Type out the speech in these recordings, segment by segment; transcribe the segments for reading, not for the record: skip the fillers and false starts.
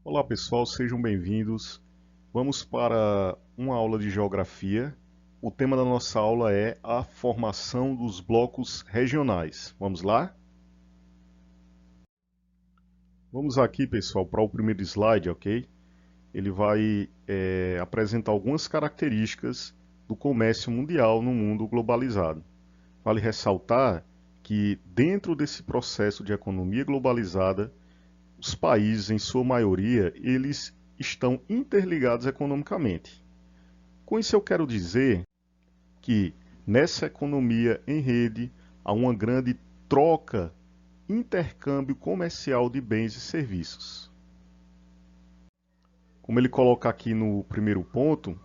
Olá pessoal, sejam bem-vindos. Vamos para uma aula de geografia. O tema da nossa aula é a formação dos blocos regionais. Vamos lá? Vamos aqui, pessoal, para o primeiro slide, ok? Ele vai apresentar algumas características do comércio mundial no mundo globalizado. Vale ressaltar que dentro desse processo de economia globalizada, os países, em sua maioria, eles estão interligados economicamente. Com isso eu quero dizer que nessa economia em rede há uma grande troca, intercâmbio comercial de bens e serviços. Como ele coloca aqui no primeiro ponto,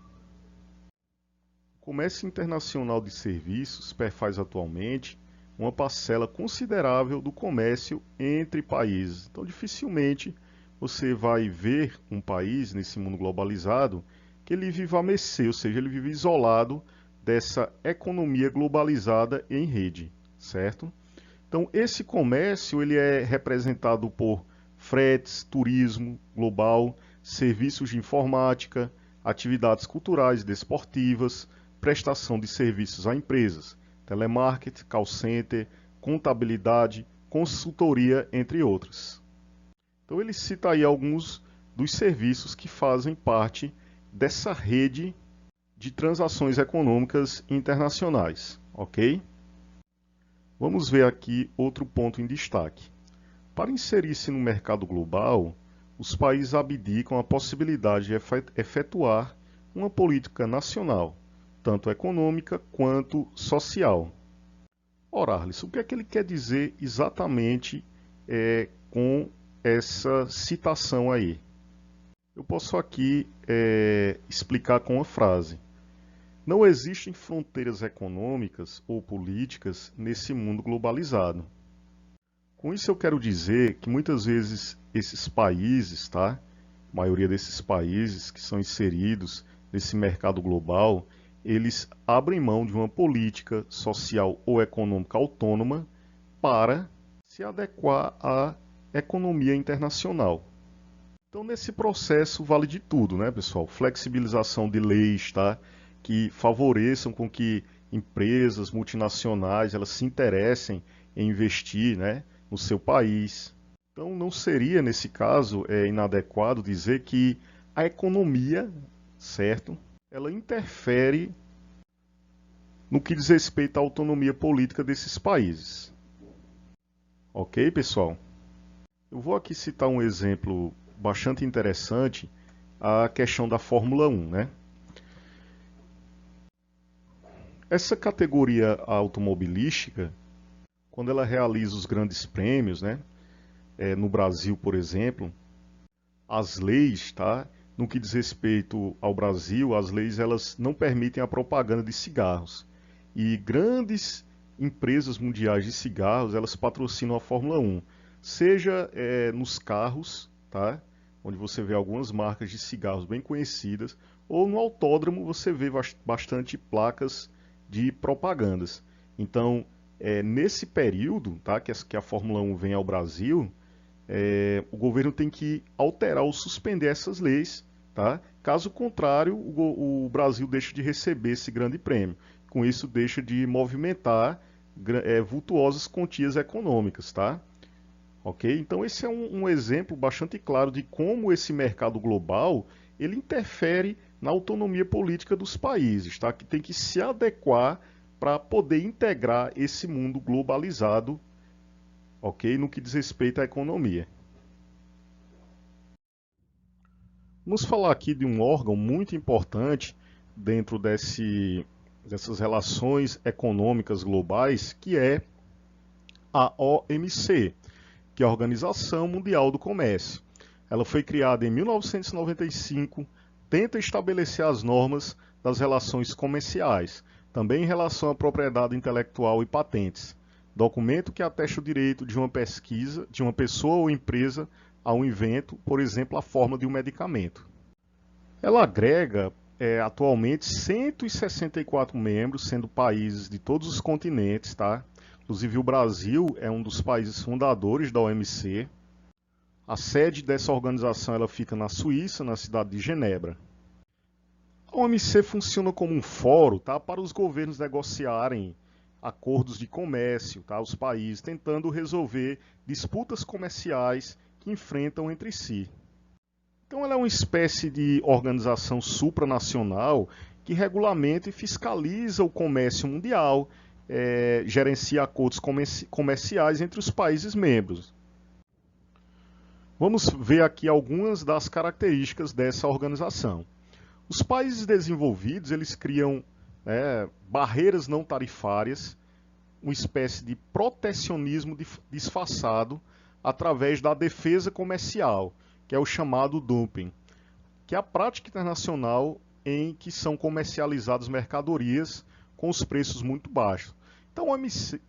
o comércio internacional de serviços perfaz atualmente uma parcela considerável do comércio entre países. Então, dificilmente você vai ver um país nesse mundo globalizado que ele vive à mercê, ou seja, ele vive isolado dessa economia globalizada em rede, certo? Então, esse comércio ele é representado por fretes, turismo global, serviços de informática, atividades culturais e desportivas, prestação de serviços a empresas, telemarketing, call center, contabilidade, consultoria, entre outros. Então ele cita aí alguns dos serviços que fazem parte dessa rede de transações econômicas internacionais, ok? Vamos ver aqui outro ponto em destaque. Para inserir-se no mercado global, os países abdicam a possibilidade de efetuar uma política nacional, tanto econômica quanto social. Ora, Arlis, o que é que ele quer dizer exatamente com essa citação aí? Eu posso aqui explicar com uma frase. Não existem fronteiras econômicas ou políticas nesse mundo globalizado. Com isso eu quero dizer que muitas vezes esses países, tá? A maioria desses países que são inseridos nesse mercado global, eles abrem mão de uma política social ou econômica autônoma para se adequar à economia internacional. Então, nesse processo vale de tudo, né, pessoal? Flexibilização de leis, tá? Que favoreçam com que empresas multinacionais elas se interessem em investir, né, no seu país. Então, não seria nesse caso inadequado dizer que a economia, certo? Ela interfere no que diz respeito à autonomia política desses países. Ok, pessoal? Eu vou aqui citar um exemplo bastante interessante, a questão da Fórmula 1, né? Essa categoria automobilística, quando ela realiza os grandes prêmios, né? No Brasil, por exemplo, as leis, tá? No que diz respeito ao Brasil, as leis elas não permitem a propaganda de cigarros. E grandes empresas mundiais de cigarros, elas patrocinam a Fórmula 1, seja nos carros, tá? Onde você vê algumas marcas de cigarros bem conhecidas, ou no autódromo você vê bastante placas de propagandas. Então, nesse período, tá, que a Fórmula 1 vem ao Brasil, o governo tem que alterar ou suspender essas leis, tá? Caso contrário, o Brasil deixa de receber esse grande prêmio. Com isso, deixa de movimentar vultuosas quantias econômicas, tá? Ok? Então, esse é um exemplo bastante claro de como esse mercado global ele interfere na autonomia política dos países, tá? Que tem que se adequar para poder integrar esse mundo globalizado, ok? No que diz respeito à economia. Vamos falar aqui de um órgão muito importante dentro dessas relações econômicas globais, que é a OMC, que é a Organização Mundial do Comércio. Ela foi criada em 1995, tenta estabelecer as normas das relações comerciais, também em relação à propriedade intelectual e patentes. Documento que atesta o direito de uma pesquisa, de uma pessoa ou empresa a um invento, por exemplo, a forma de um medicamento. Ela agrega atualmente 164 membros, sendo países de todos os continentes, tá? Inclusive o Brasil é um dos países fundadores da OMC. A sede dessa organização ela fica na Suíça, na cidade de Genebra. A OMC funciona como um fórum, tá, para os governos negociarem acordos de comércio, tá, os países tentando resolver disputas comerciais que enfrentam entre si. Então ela é uma espécie de organização supranacional que regulamenta e fiscaliza o comércio mundial, gerencia acordos comerciais entre os países membros. Vamos ver aqui algumas das características dessa organização. Os países desenvolvidos eles criam barreiras não tarifárias, uma espécie de protecionismo disfarçado através da defesa comercial, que é o chamado dumping, que é a prática internacional em que são comercializadas mercadorias com os preços muito baixos. Então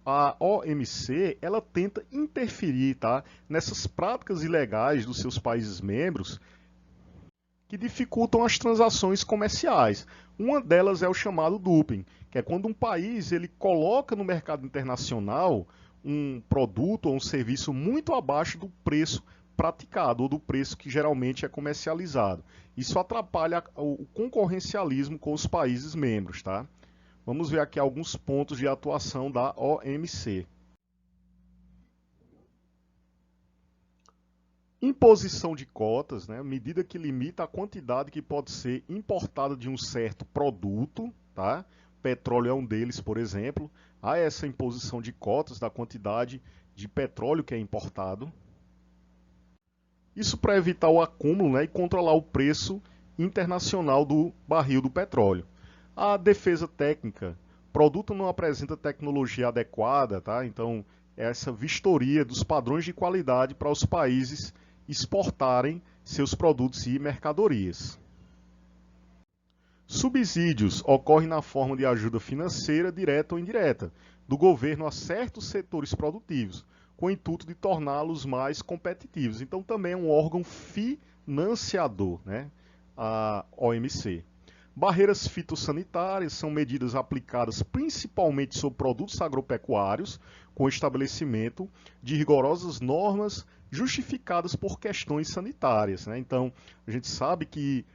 a OMC ela tenta interferir, tá, nessas práticas ilegais dos seus países membros que dificultam as transações comerciais. Uma delas é o chamado dumping, que é quando um país ele coloca no mercado internacional um produto ou um serviço muito abaixo do preço praticado ou do preço que geralmente é comercializado. Isso atrapalha o concorrencialismo com os países membros, tá? Vamos ver aqui alguns pontos de atuação da OMC. Imposição de cotas, né, medida que limita a quantidade que pode ser importada de um certo produto, tá? Petróleo é um deles, por exemplo. Há essa imposição de cotas da quantidade de petróleo que é importado. Isso para evitar o acúmulo, né, e controlar o preço internacional do barril do petróleo. A defesa técnica. Produto não apresenta tecnologia adequada, tá? Então, essa vistoria dos padrões de qualidade para os países exportarem seus produtos e mercadorias. Subsídios ocorrem na forma de ajuda financeira, direta ou indireta, do governo a certos setores produtivos, com o intuito de torná-los mais competitivos. Então, também é um órgão financiador, né? A OMC. Barreiras fitossanitárias são medidas aplicadas principalmente sobre produtos agropecuários, com estabelecimento de rigorosas normas justificadas por questões sanitárias, né? Então, a gente sabe que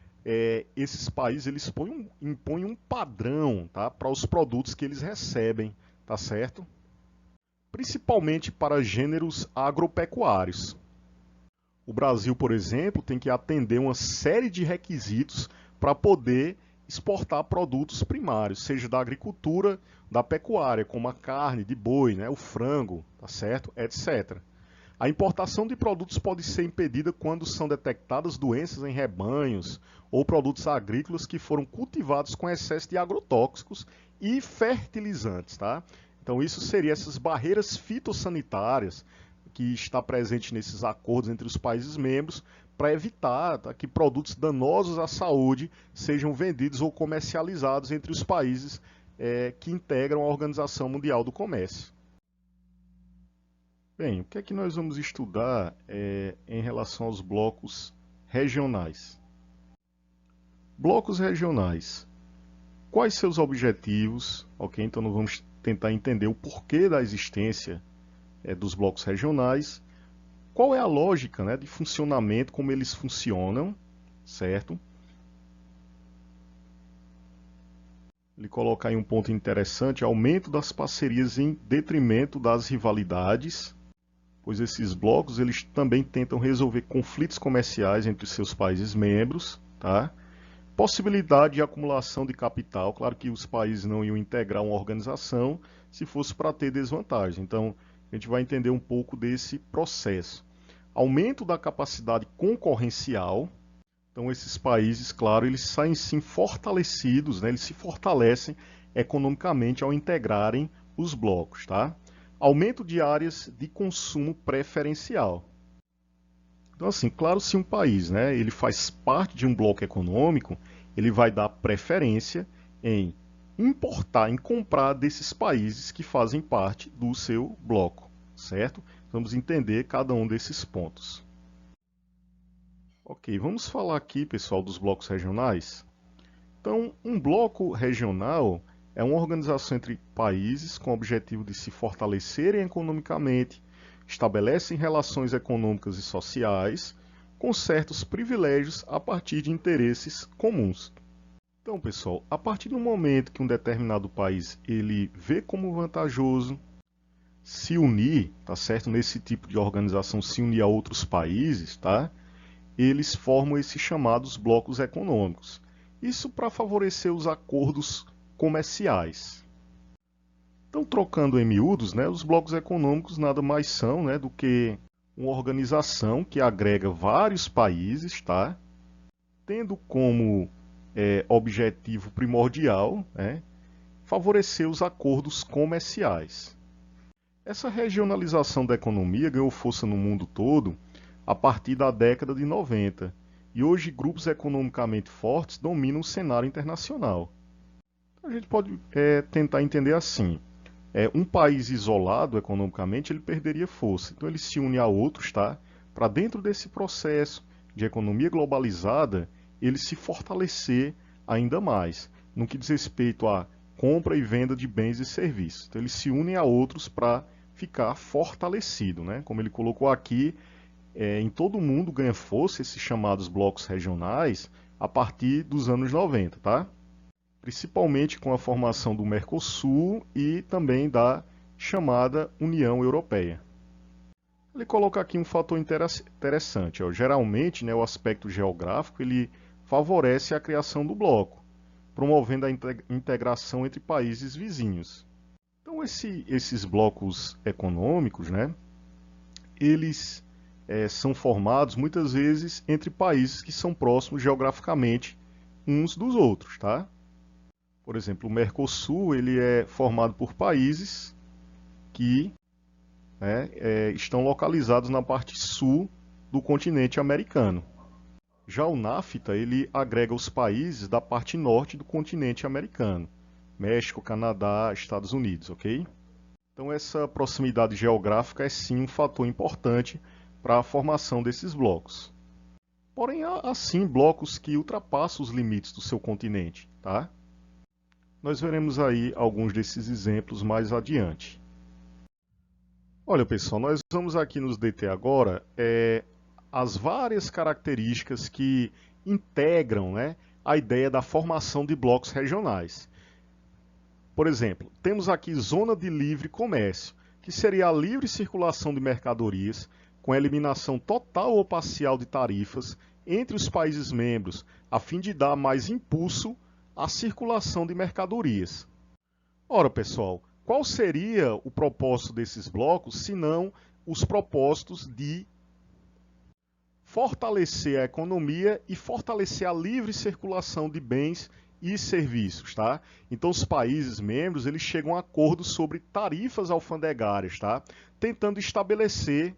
esses países eles impõem um padrão, tá, para os produtos que eles recebem, tá certo? Principalmente para gêneros agropecuários. O Brasil, por exemplo, tem que atender uma série de requisitos para poder exportar produtos primários, seja da agricultura, da pecuária, como a carne de boi, né, o frango, tá certo, etc. A importação de produtos pode ser impedida quando são detectadas doenças em rebanhos ou produtos agrícolas que foram cultivados com excesso de agrotóxicos e fertilizantes, tá? Então isso seria essas barreiras fitossanitárias que está presente nesses acordos entre os países membros para evitar, tá, que produtos danosos à saúde sejam vendidos ou comercializados entre os países que integram a Organização Mundial do Comércio. Bem, o que é que nós vamos estudar em relação aos blocos regionais? Blocos regionais. Quais seus objetivos? Ok, então nós vamos tentar entender o porquê da existência dos blocos regionais. Qual é a lógica, né, de funcionamento, como eles funcionam, certo? Ele coloca aí um ponto interessante, aumento das parcerias em detrimento das rivalidades, pois esses blocos eles também tentam resolver conflitos comerciais entre os seus países membros, tá? Possibilidade de acumulação de capital, claro que os países não iam integrar uma organização se fosse para ter desvantagem, então a gente vai entender um pouco desse processo. Aumento da capacidade concorrencial, então esses países, claro, eles saem sim fortalecidos, né? Eles se fortalecem economicamente ao integrarem os blocos, tá? Aumento de áreas de consumo preferencial. Então, assim, claro, se um país, né, ele faz parte de um bloco econômico, ele vai dar preferência em importar, em comprar desses países que fazem parte do seu bloco, certo? Vamos entender cada um desses pontos. Ok, vamos falar aqui, pessoal, dos blocos regionais. Então, um bloco regional é uma organização entre países com o objetivo de se fortalecerem economicamente, estabelecem relações econômicas e sociais com certos privilégios a partir de interesses comuns. Então, pessoal, a partir do momento que um determinado país ele vê como vantajoso se unir, tá certo? Nesse tipo de organização, se unir a outros países, tá? Eles formam esses chamados blocos econômicos. Isso para favorecer os acordos comerciais. Então, trocando em miúdos, né, os blocos econômicos nada mais são, né, do que uma organização que agrega vários países, tá? Tendo como objetivo primordial, né, favorecer os acordos comerciais. Essa regionalização da economia ganhou força no mundo todo a partir da década de 90, e hoje grupos economicamente fortes dominam o cenário internacional. A gente pode tentar entender assim. Um país isolado economicamente ele perderia força, então ele se une a outros, tá? Para dentro desse processo de economia globalizada, ele se fortalecer ainda mais, no que diz respeito à compra e venda de bens e serviços. Então eles se unem a outros para ficar fortalecido, né? Como ele colocou aqui, em todo o mundo ganha força esses chamados blocos regionais a partir dos anos 90, tá? Principalmente com a formação do Mercosul e também da chamada União Europeia. Ele coloca aqui um fator interessante. Geralmente, né, o aspecto geográfico ele favorece a criação do bloco, promovendo a integração entre países vizinhos. Então, esses blocos econômicos, né, eles são formados muitas vezes entre países que são próximos geograficamente uns dos outros, tá? Por exemplo, o Mercosul ele é formado por países que estão localizados na parte sul do continente americano. Já o NAFTA ele agrega os países da parte norte do continente americano, México, Canadá, Estados Unidos, ok? Então essa proximidade geográfica é sim um fator importante para a formação desses blocos. Porém, há sim blocos que ultrapassam os limites do seu continente, tá? Nós veremos aí alguns desses exemplos mais adiante. Olha, pessoal, nós vamos aqui nos deter agora as várias características que integram, né, a ideia da formação de blocos regionais. Por exemplo, temos aqui zona de livre comércio, que seria a livre circulação de mercadorias, com eliminação total ou parcial de tarifas entre os países membros, a fim de dar mais impulso à circulação de mercadorias. Ora, pessoal, qual seria o propósito desses blocos, se não os propósitos de fortalecer a economia e fortalecer a livre circulação de bens e serviços, tá? Então os países membros, eles chegam a acordos sobre tarifas alfandegárias, tá? Tentando estabelecer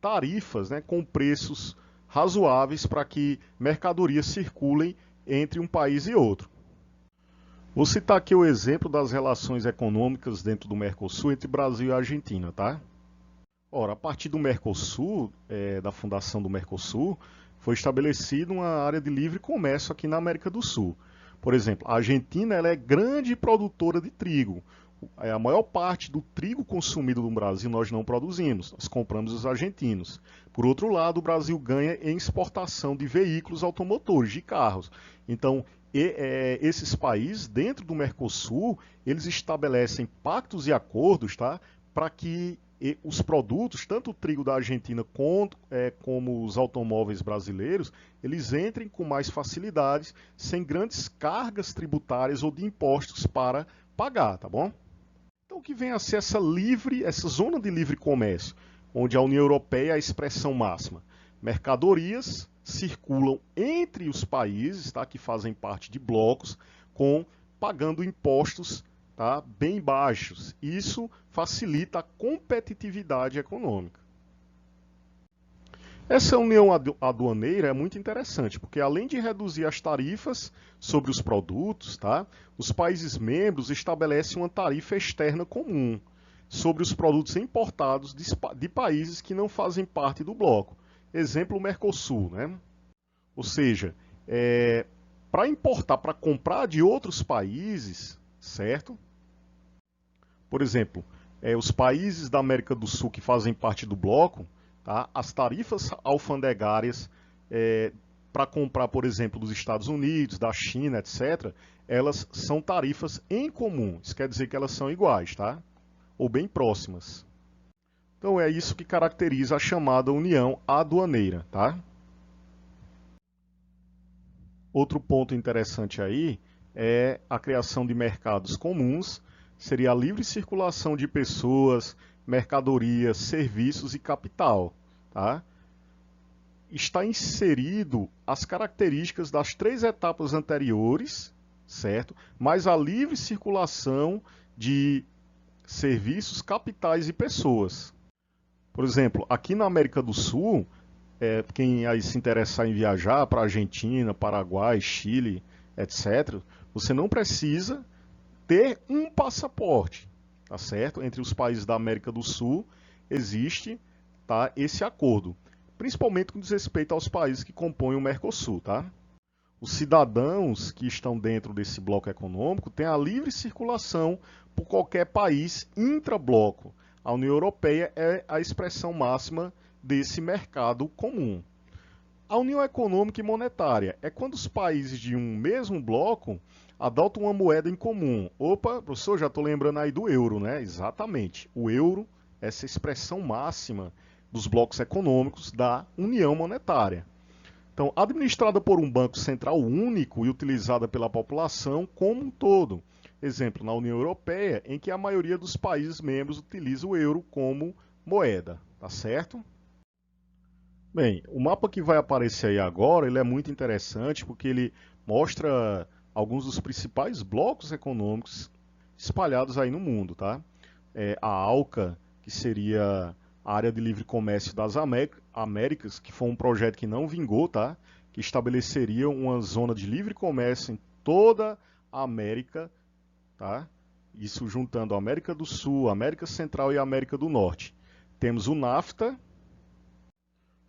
tarifas, né, com preços razoáveis para que mercadorias circulem entre um país e outro. Vou citar aqui o exemplo das relações econômicas dentro do Mercosul entre Brasil e Argentina, tá? Ora, a partir do Mercosul, da fundação do Mercosul, foi estabelecida uma área de livre comércio aqui na América do Sul. Por exemplo, a Argentina ela é grande produtora de trigo. A maior parte do trigo consumido no Brasil nós não produzimos, nós compramos os argentinos. Por outro lado, o Brasil ganha em exportação de veículos automotores, de carros. Então, esses países, dentro do Mercosul, eles estabelecem pactos e acordos, tá, para que os produtos, tanto o trigo da Argentina como os automóveis brasileiros, eles entrem com mais facilidades, sem grandes cargas tributárias ou de impostos para pagar, tá bom? Então, o que vem a ser essa zona de livre comércio, onde a União Europeia é a expressão máxima? Mercadorias circulam entre os países, tá, que fazem parte de blocos, pagando impostos, tá, bem baixos. Isso facilita a competitividade econômica. Essa união aduaneira é muito interessante, porque além de reduzir as tarifas sobre os produtos, tá, os países membros estabelecem uma tarifa externa comum sobre os produtos importados de países que não fazem parte do bloco. Exemplo, o Mercosul, né? Ou seja, para importar, para comprar de outros países, certo? Por exemplo, os países da América do Sul que fazem parte do bloco, tá? As tarifas alfandegárias para comprar, por exemplo, dos Estados Unidos, da China, etc., elas são tarifas em comum. Isso quer dizer que elas são iguais, tá? Ou bem próximas. Então é isso que caracteriza a chamada união aduaneira, tá? Outro ponto interessante aí é a criação de mercados comuns, seria a livre circulação de pessoas, mercadorias, serviços e capital, tá? Está inserido as características das três etapas anteriores, certo? Mas a livre circulação de serviços, capitais e pessoas. Por exemplo, aqui na América do Sul, quem aí se interessar em viajar para Argentina, Paraguai, Chile, etc., você não precisa ter um passaporte, tá certo? Entre os países da América do Sul existe, tá, esse acordo, principalmente com respeito aos países que compõem o Mercosul, tá? Os cidadãos que estão dentro desse bloco econômico têm a livre circulação por qualquer país intrabloco. A União Europeia é a expressão máxima desse mercado comum. A União Econômica e Monetária é quando os países de um mesmo bloco adotam uma moeda em comum. Opa, professor, já estou lembrando aí do euro, né? Exatamente. O euro, essa expressão máxima dos blocos econômicos da União Monetária. Então, administrada por um banco central único e utilizada pela população como um todo. Exemplo, na União Europeia, em que a maioria dos países membros utiliza o euro como moeda, tá certo? Bem, o mapa que vai aparecer aí agora, ele é muito interessante porque ele mostra alguns dos principais blocos econômicos espalhados aí no mundo, tá? A ALCA, que seria a Área de Livre Comércio das Américas, que foi um projeto que não vingou, tá? Que estabeleceria uma zona de livre comércio em toda a América, tá? Isso juntando a América do Sul, a América Central e a América do Norte. Temos o NAFTA,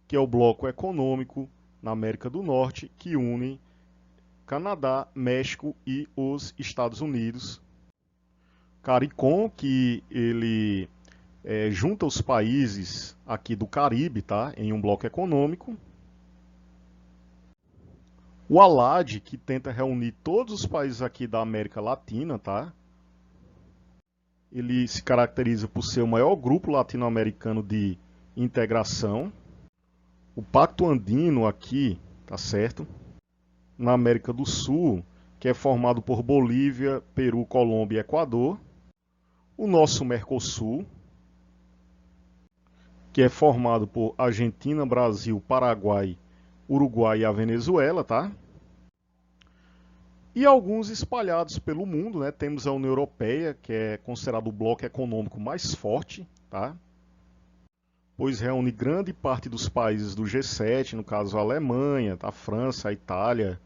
que é o bloco econômico na América do Norte, que une Canadá, México e os Estados Unidos. CARICOM, que ele junta os países aqui do Caribe, tá? Em um bloco econômico. O ALAD, que tenta reunir todos os países aqui da América Latina, tá? Ele se caracteriza por ser o maior grupo latino-americano de integração. O Pacto Andino aqui, tá certo? Na América do Sul, que é formado por Bolívia, Peru, Colômbia e Equador. O nosso Mercosul, que é formado por Argentina, Brasil, Paraguai, Uruguai e a Venezuela, tá? E alguns espalhados pelo mundo, né? Temos a União Europeia, que é considerado o bloco econômico mais forte, tá? Pois reúne grande parte dos países do G7, no caso a Alemanha, a França, a Itália,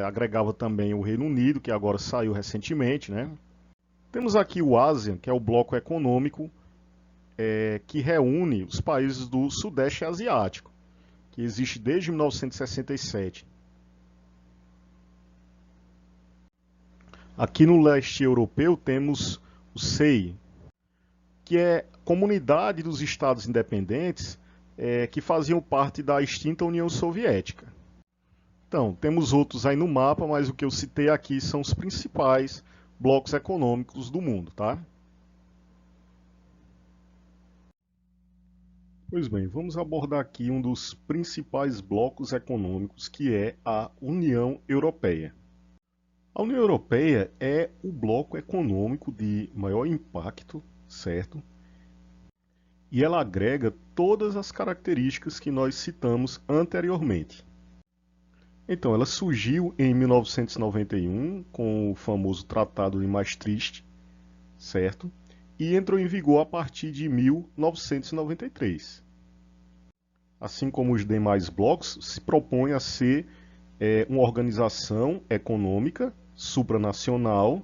agregava também o Reino Unido, que agora saiu recentemente, né? Temos aqui o ASEAN, que é o bloco econômico que reúne os países do Sudeste Asiático, que existe desde 1967. Aqui no leste europeu temos o CEI, que é Comunidade dos Estados Independentes que faziam parte da extinta União Soviética. Então, temos outros aí no mapa, mas o que eu citei aqui são os principais blocos econômicos do mundo, tá? Pois bem, vamos abordar aqui um dos principais blocos econômicos, que é a União Europeia. A União Europeia é o bloco econômico de maior impacto, certo? E ela agrega todas as características que nós citamos anteriormente. Então, ela surgiu em 1991 com o famoso Tratado de Maastricht, certo? E entrou em vigor a partir de 1993. Assim como os demais blocos, se propõe a ser uma organização econômica supranacional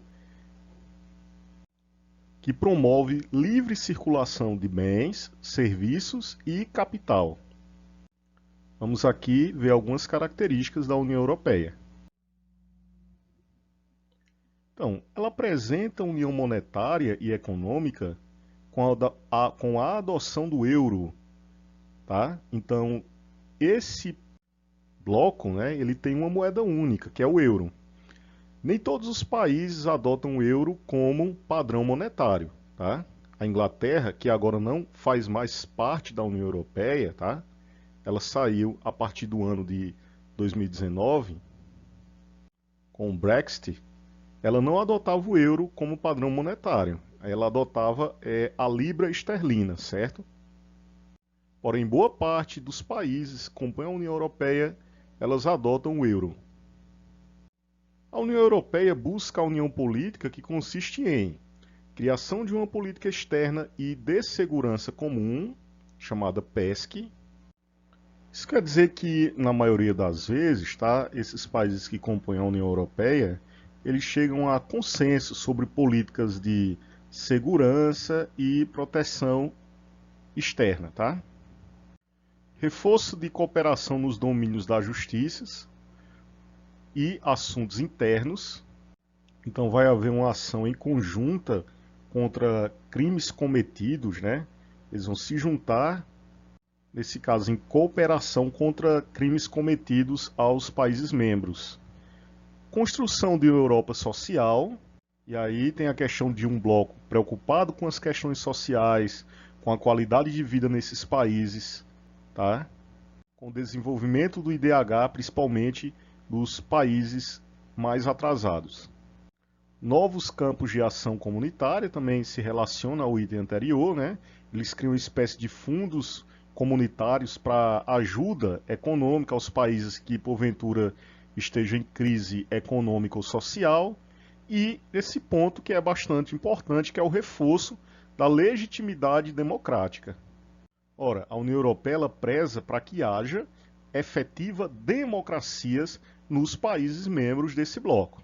que promove livre circulação de bens, serviços e capital. Vamos aqui ver algumas características da União Europeia. Então, ela apresenta a união monetária e econômica com a adoção do euro, tá? Então, esse bloco, né, ele tem uma moeda única, que é o euro. Nem todos os países adotam o euro como padrão monetário, tá? A Inglaterra, que agora não faz mais parte da União Europeia, tá? Ela saiu a partir do ano de 2019, com o Brexit, ela não adotava o euro como padrão monetário. Ela adotava a libra esterlina, certo? Porém, boa parte dos países que compõem a União Europeia, elas adotam o euro. A União Europeia busca a união política que consiste em criação de uma política externa e de segurança comum, chamada PESC. Isso quer dizer que, na maioria das vezes, tá, esses países que compõem a União Europeia, eles chegam a consenso sobre políticas de segurança e proteção externa, tá? Reforço de cooperação nos domínios da justiça e assuntos internos. Então vai haver uma ação em conjunta contra crimes cometidos, né? Eles vão se juntar, nesse caso, em cooperação contra crimes cometidos aos países membros. Construção de Europa social, e aí tem a questão de um bloco preocupado com as questões sociais, com a qualidade de vida nesses países, tá? Com o desenvolvimento do IDH, principalmente dos países mais atrasados. Novos campos de ação comunitária também se relaciona ao item anterior, né? Eles criam uma espécie de fundos comunitários para ajuda econômica aos países que porventura estejam em crise econômica ou social, e esse ponto que é bastante importante, que é o reforço da legitimidade democrática. Ora, a União Europeia ela preza para que haja efetiva democracias nos países membros desse bloco.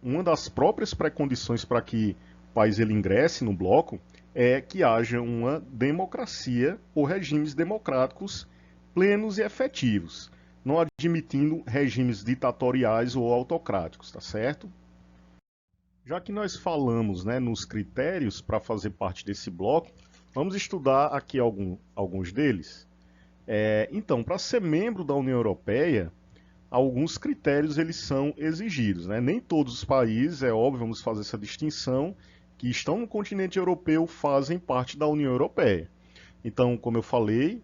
Uma das próprias pré-condições para que o país ele ingresse no bloco é que haja uma democracia ou regimes democráticos plenos e efetivos, não admitindo regimes ditatoriais ou autocráticos, tá certo? Já que nós falamos, né, nos critérios para fazer parte desse bloco, vamos estudar aqui alguns deles. Então, para ser membro da União Europeia, alguns critérios eles são exigidos, né? Nem todos os países, é óbvio, vamos fazer essa distinção, que estão no continente europeu fazem parte da União Europeia. Então, como eu falei,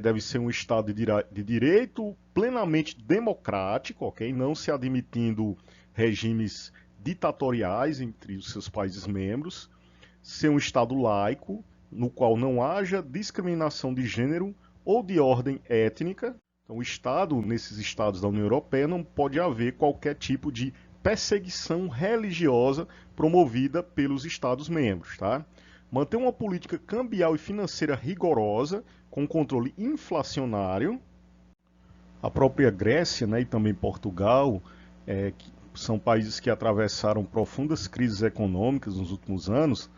deve ser um Estado de direito plenamente democrático, ok? Não se admitindo regimes ditatoriais entre os seus países membros, ser um Estado laico, no qual não haja discriminação de gênero ou de ordem étnica. Então, o Estado, nesses estados da União Europeia, não pode haver qualquer tipo de perseguição religiosa promovida pelos Estados-membros, tá? Manter uma política cambial e financeira rigorosa, com controle inflacionário. A própria Grécia, né, e também Portugal, que são países que atravessaram profundas crises econômicas nos últimos anos,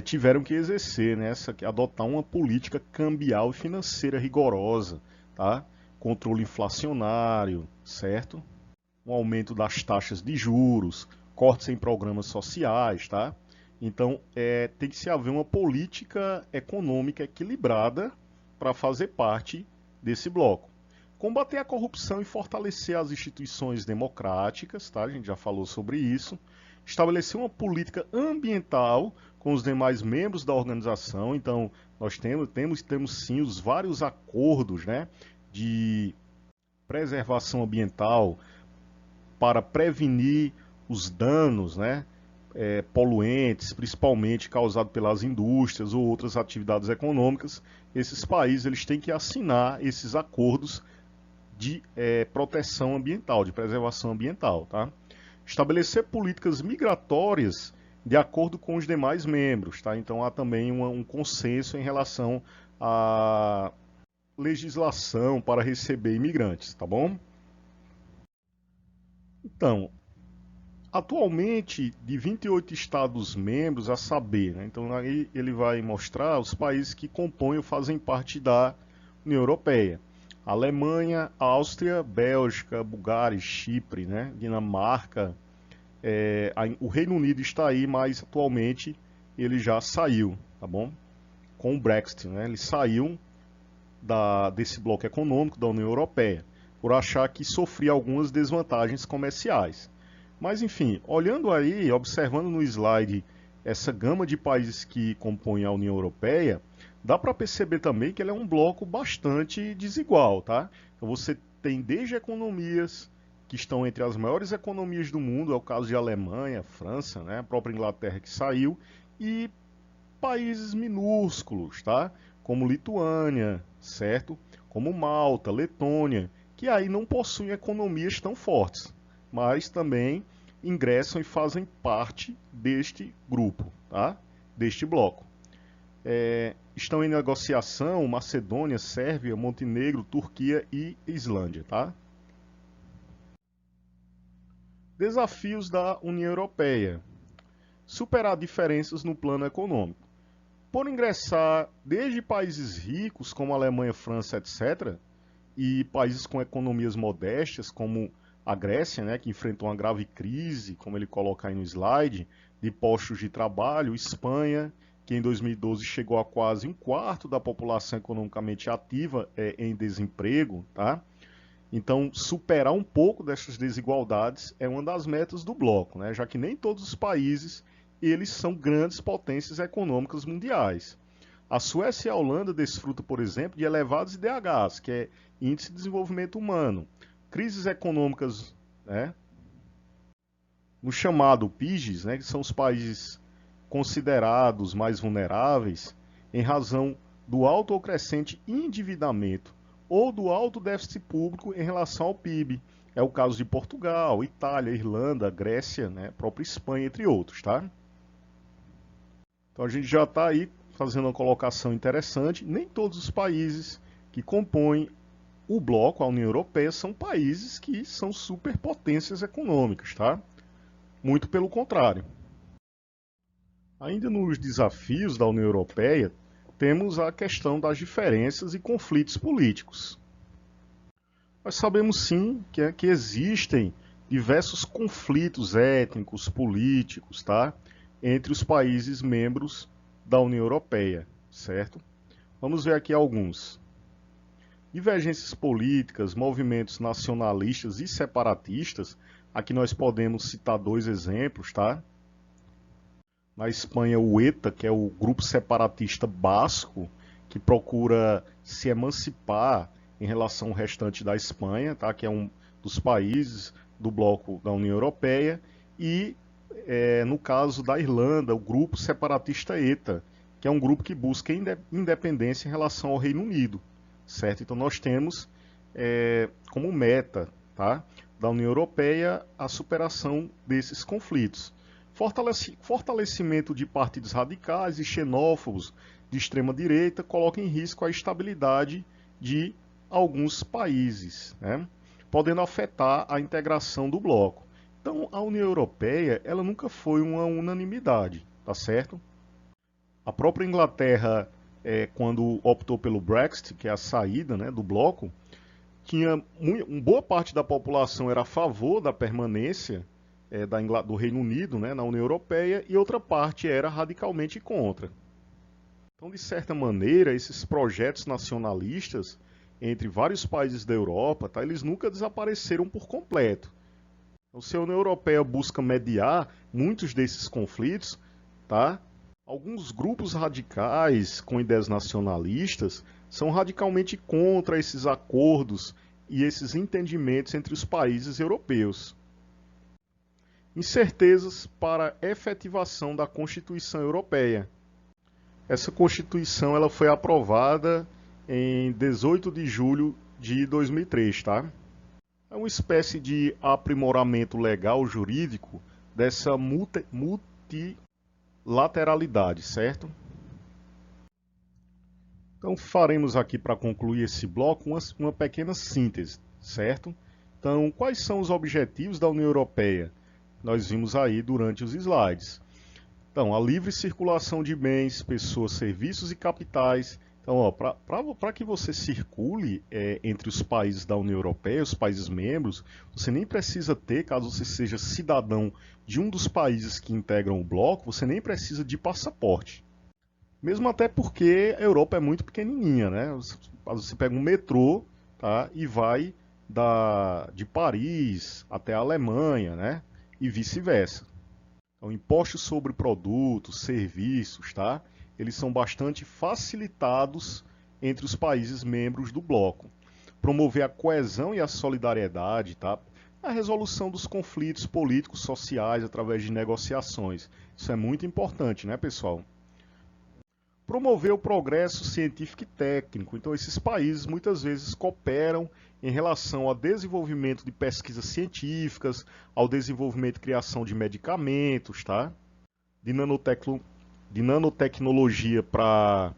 tiveram que exercer, né, adotar uma política cambial e financeira rigorosa, tá? Controle inflacionário, certo? Um aumento das taxas de juros, cortes em programas sociais, tá? Então, tem que se haver uma política econômica equilibrada para fazer parte desse bloco. Combater a corrupção e fortalecer as instituições democráticas, tá? A gente já falou sobre isso. Estabelecer uma política ambiental com os demais membros da organização. Então, nós temos sim os vários acordos, né, de preservação ambiental para prevenir os danos, né, poluentes, principalmente causados pelas indústrias ou outras atividades econômicas. Esses países eles têm que assinar esses acordos de proteção ambiental, de preservação ambiental, tá? Estabelecer políticas migratórias de acordo com os demais membros, tá? Então há também um consenso em relação à legislação para receber imigrantes, tá bom? Então, atualmente, de 28 Estados-membros, a saber, né? Então aí ele vai mostrar os países que compõem ou fazem parte da União Europeia. Alemanha, Áustria, Bélgica, Bulgária, Chipre, né? Dinamarca, o Reino Unido está aí, mas atualmente ele já saiu, tá bom? Com o Brexit, né? Ele saiu desse bloco econômico da União Europeia, por achar que sofria algumas desvantagens comerciais. Mas enfim, olhando aí, observando no slide essa gama de países que compõem a União Europeia, dá para perceber também que ele é um bloco bastante desigual, tá? Então você tem desde economias que estão entre as maiores economias do mundo, é o caso de Alemanha, França, né? A própria Inglaterra que saiu, e países minúsculos, tá? Como Lituânia, certo? Como Malta, Letônia, que aí não possuem economias tão fortes, mas também ingressam e fazem parte deste grupo, tá? Deste bloco. Estão em negociação Macedônia, Sérvia, Montenegro, Turquia e Islândia, tá? Desafios da União Europeia. Superar diferenças no plano econômico. Por ingressar desde países ricos como Alemanha, França, etc., e países com economias modestas, como a Grécia, né, que enfrentou uma grave crise, como ele coloca aí no slide, de postos de trabalho, Espanha, que em 2012 chegou a quase um quarto da população economicamente ativa em desemprego, tá? Então, superar um pouco dessas desigualdades é uma das metas do bloco, né? Já que nem todos os países eles são grandes potências econômicas mundiais. A Suécia e a Holanda desfrutam, por exemplo, de elevados IDHs, que é Índice de Desenvolvimento Humano, crises econômicas, né, no chamado PIGS, né, que são os países considerados mais vulneráveis, em razão do alto ou crescente endividamento ou do alto déficit público em relação ao PIB. É o caso de Portugal, Itália, Irlanda, Grécia, né, própria Espanha, entre outros, tá? Então a gente já está aí fazendo uma colocação interessante. Nem todos os países que compõem o bloco, a União Europeia, são países que são superpotências econômicas, tá? Muito pelo contrário. Ainda nos desafios da União Europeia, temos a questão das diferenças e conflitos políticos. Nós sabemos sim que existem diversos conflitos étnicos, políticos, tá? Entre os países membros da União Europeia, certo? Vamos ver aqui alguns. Divergências políticas, movimentos nacionalistas e separatistas. Aqui nós podemos citar dois exemplos, tá? Na Espanha, o ETA, que é o grupo separatista basco, que procura se emancipar em relação ao restante da Espanha, tá? Que é um dos países do bloco da União Europeia, e no caso da Irlanda, o grupo separatista ETA, que é um grupo que busca independência em relação ao Reino Unido, certo? Então nós temos como meta, tá, da União Europeia a superação desses conflitos. Fortalecimento de partidos radicais e xenófobos de extrema direita coloca em risco a estabilidade de alguns países, né, podendo afetar a integração do bloco. Então, a União Europeia, ela nunca foi uma unanimidade, tá certo? A própria Inglaterra, quando optou pelo Brexit, que é a saída, né, do bloco, tinha uma boa parte da população era a favor da permanência do Reino Unido, né, na União Europeia, e outra parte era radicalmente contra. Então, de certa maneira, esses projetos nacionalistas entre vários países da Europa, tá, eles nunca desapareceram por completo. Então, se a União Europeia busca mediar muitos desses conflitos, tá, alguns grupos radicais com ideias nacionalistas são radicalmente contra esses acordos e esses entendimentos entre os países europeus. Incertezas para a efetivação da Constituição Europeia. Essa Constituição ela foi aprovada em 18 de julho de 2003, tá? É uma espécie de aprimoramento legal jurídico dessa multilateralidade, certo? Então faremos aqui para concluir esse bloco uma pequena síntese, certo? Então, quais são os objetivos da União Europeia? Nós vimos aí durante os slides. Então, a livre circulação de bens, pessoas, serviços e capitais Então, para que você circule entre os países da União Europeia, os países membros, você nem precisa ter, caso você seja cidadão de um dos países que integram o bloco, você nem precisa de passaporte. Mesmo até porque a Europa é muito pequenininha, né? Você pega um metrô, tá? E vai de Paris até a Alemanha, né? E vice-versa. Então, impostos sobre produtos, serviços, tá? Eles são bastante facilitados entre os países membros do bloco. Promover a coesão e a solidariedade, tá? A resolução dos conflitos políticos, sociais através de negociações. Isso é muito importante, né, pessoal? Promover o progresso científico e técnico. Então, esses países muitas vezes cooperam em relação ao desenvolvimento de pesquisas científicas, ao desenvolvimento e criação de medicamentos, tá? De, de nanotecnologia para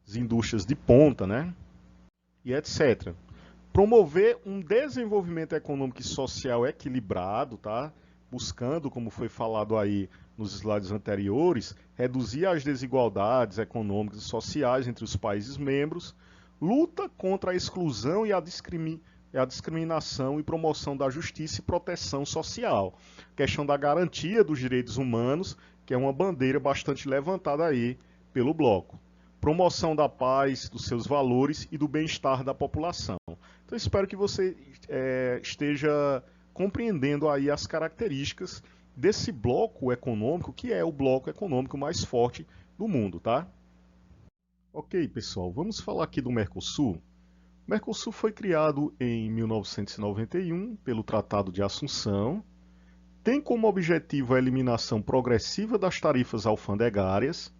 as indústrias de ponta, né? E etc. Promover um desenvolvimento econômico e social equilibrado, tá? Buscando, como foi falado aí nos slides anteriores, reduzir as desigualdades econômicas e sociais entre os países membros, luta contra a exclusão e a discriminação e promoção da justiça e proteção social. Questão da garantia dos direitos humanos, que é uma bandeira bastante levantada aí pelo bloco. Promoção da paz, dos seus valores e do bem-estar da população. Então, espero que você esteja compreendendo aí as características desse bloco econômico, que é o bloco econômico mais forte do mundo, tá? Ok, pessoal, vamos falar aqui do Mercosul. O Mercosul foi criado em 1991 pelo Tratado de Assunção, tem como objetivo a eliminação progressiva das tarifas alfandegárias.